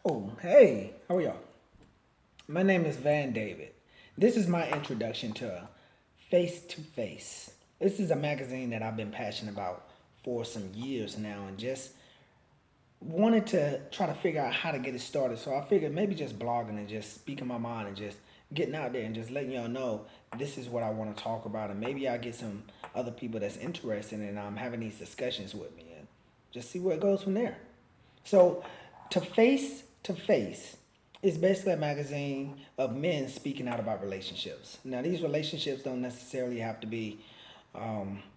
Oh, hey, how are y'all? My name is Van David. This is my introduction to Face to Face. This is a magazine that I've been passionate about for some years now and just wanted to try to figure out how to get it started. So I figured maybe just blogging and just speaking my mind and just getting out there and just letting y'all know this is what I want to talk about. And maybe I'll get some other people that's interested in having these discussions with me and just see where it goes from there. So, to Face is basically a magazine of men speaking out about relationships. Now, these relationships don't necessarily have to be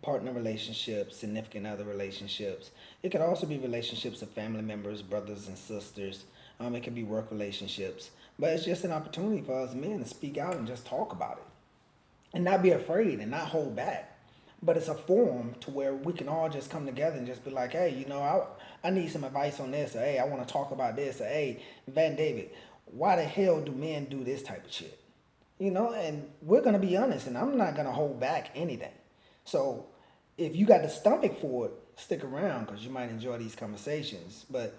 partner relationships, significant other relationships. It could also be relationships of family members, brothers and sisters. It could be work relationships. But it's just an opportunity for us men to speak out and just talk about it and not be afraid and not hold back. But it's a forum to where we can all just come together and just be like, hey, I need some advice on this, or hey, I want to talk about this, or hey, Van David, why the hell do men do this type of shit? And we're gonna be honest, and I'm not gonna hold back anything. So if you got the stomach for it, stick around because you might enjoy these conversations. But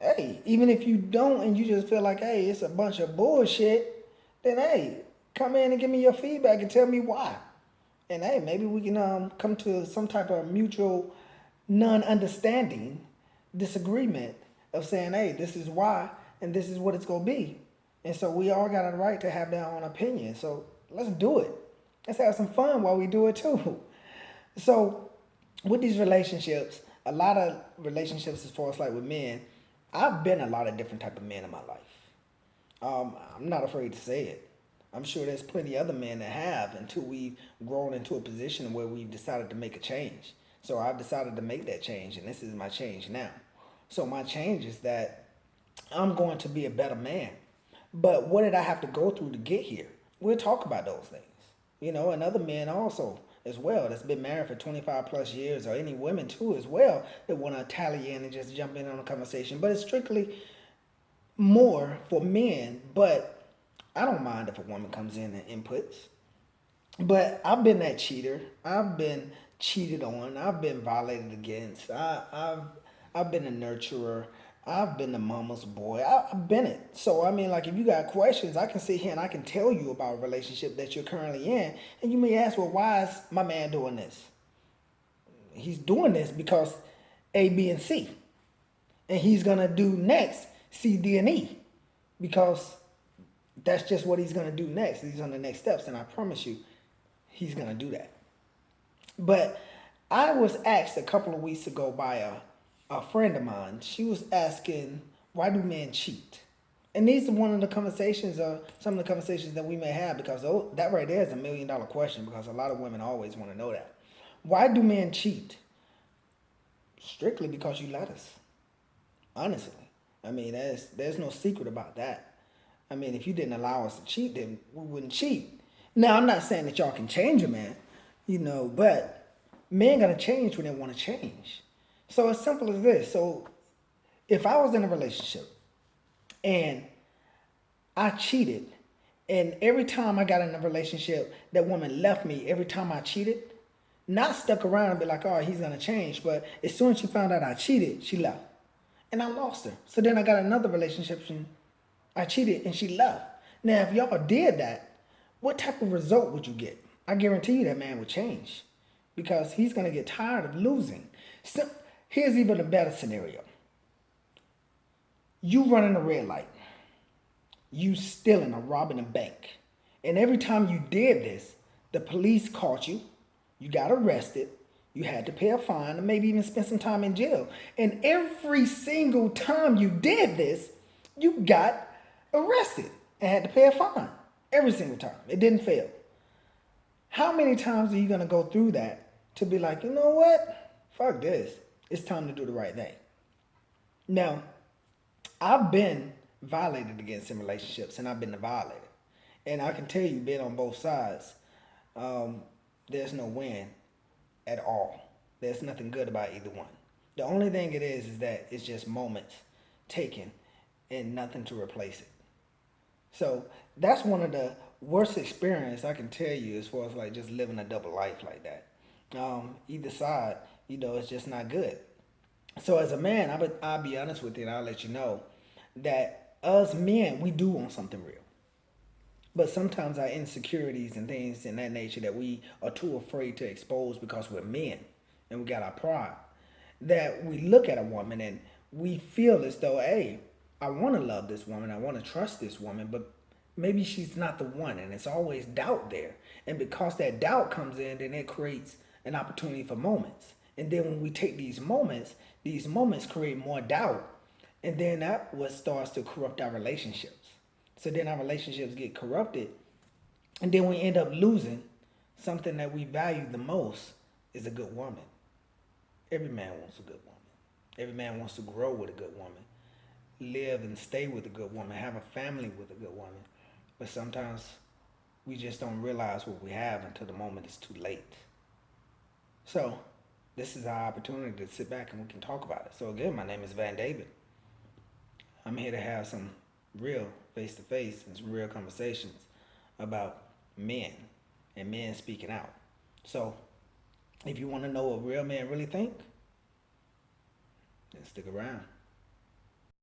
hey, even if you don't and you just feel like, hey, it's a bunch of bullshit, then hey, come in and give me your feedback and tell me why. And hey, maybe we can come to some type of mutual non-understanding disagreement of saying, hey, this is why and this is what it's gonna be. And so we all got a right to have their own opinion. So let's do it. Let's have some fun while we do it too. So with these relationships, a lot of relationships as far as like with men, I've been a lot of different type of men in my life. I'm not afraid to say it. I'm sure there's plenty other men that have until we've grown into a position where we've decided to make a change. So I've decided to make that change, and this is my change now. So my change is that I'm going to be a better man. But what did I have to go through to get here? We'll talk about those things. And other men also as well that's been married for 25 plus years, or any women too as well that want to tally in and just jump in on a conversation. But it's strictly more for men, but I don't mind if a woman comes in and inputs. But I've been that cheater. I've been cheated on. I've been violated against. I've been a nurturer. I've been the mama's boy. I've been it. So I mean, like, if you got questions, I can sit here and I can tell you about a relationship that you're currently in, and you may ask, well, why is my man doing this? He's doing this because A, B, and C, and he's gonna do next C, D, and E, because that's just what he's gonna do next. These are the next steps, and I promise you, he's gonna do that. But I was asked a couple of weeks ago by a friend of mine. She was asking, why do men cheat? And these are one of the conversations, some of the conversations that we may have, because that right there is $1 million question, because a lot of women always want to know that. Why do men cheat? Strictly because you let us. Honestly. I mean, there's no secret about that. I mean, if you didn't allow us to cheat, then we wouldn't cheat. Now, I'm not saying that y'all can change a man, but men gotta change when they want to change. So as simple as this. So if I was in a relationship and I cheated, and every time I got in a relationship, that woman left me every time I cheated, not stuck around and be like, oh, he's gonna change. But as soon as she found out I cheated, she left. And I lost her. So then I got another relationship and I cheated and she left. Now, if y'all did that, what type of result would you get? I guarantee you that man would change because he's going to get tired of losing. So here's even a better scenario. You running a red light. You stealing or robbing a bank. And every time you did this, the police caught you. You got arrested. You had to pay a fine and maybe even spend some time in jail. And every single time you did this, you got arrested and had to pay a fine. Every single time. It didn't fail. How many times are you going to go through that to be like, you know what? Fuck this. It's time to do the right thing. Now, I've been violated against in relationships, and I've been the violator. And I can tell you, being on both sides, there's no win at all. There's nothing good about either one. The only thing it is that it's just moments taken and nothing to replace it. So that's one of the worst experience I can tell you as far as like just living a double life like that. Either side, it's just not good. So as a man, I'll be honest with you and I'll let you know. that us men, we do want something real. But sometimes our insecurities and things in that nature that we are too afraid to expose because we're men and we got our pride, that we look at a woman and we feel as though, hey, I want to love this woman, I want to trust this woman, but maybe she's not the one, and it's always doubt there. And because that doubt comes in, then it creates an opportunity for moments. And then when we take these moments create more doubt, and then that what starts to corrupt our relationships. So then our relationships get corrupted, and then we end up losing something that we value the most is a good woman. Every man wants a good woman. Every man wants to grow with a good woman, live and stay with a good woman, have a family with a good woman. But sometimes we just don't realize what we have until the moment is too late. So this is our opportunity to sit back and we can talk about it. So again, my name is Van David. I'm here to have some real face-to-face and some real conversations about men and men speaking out. So if you want to know what real men really think, then stick around.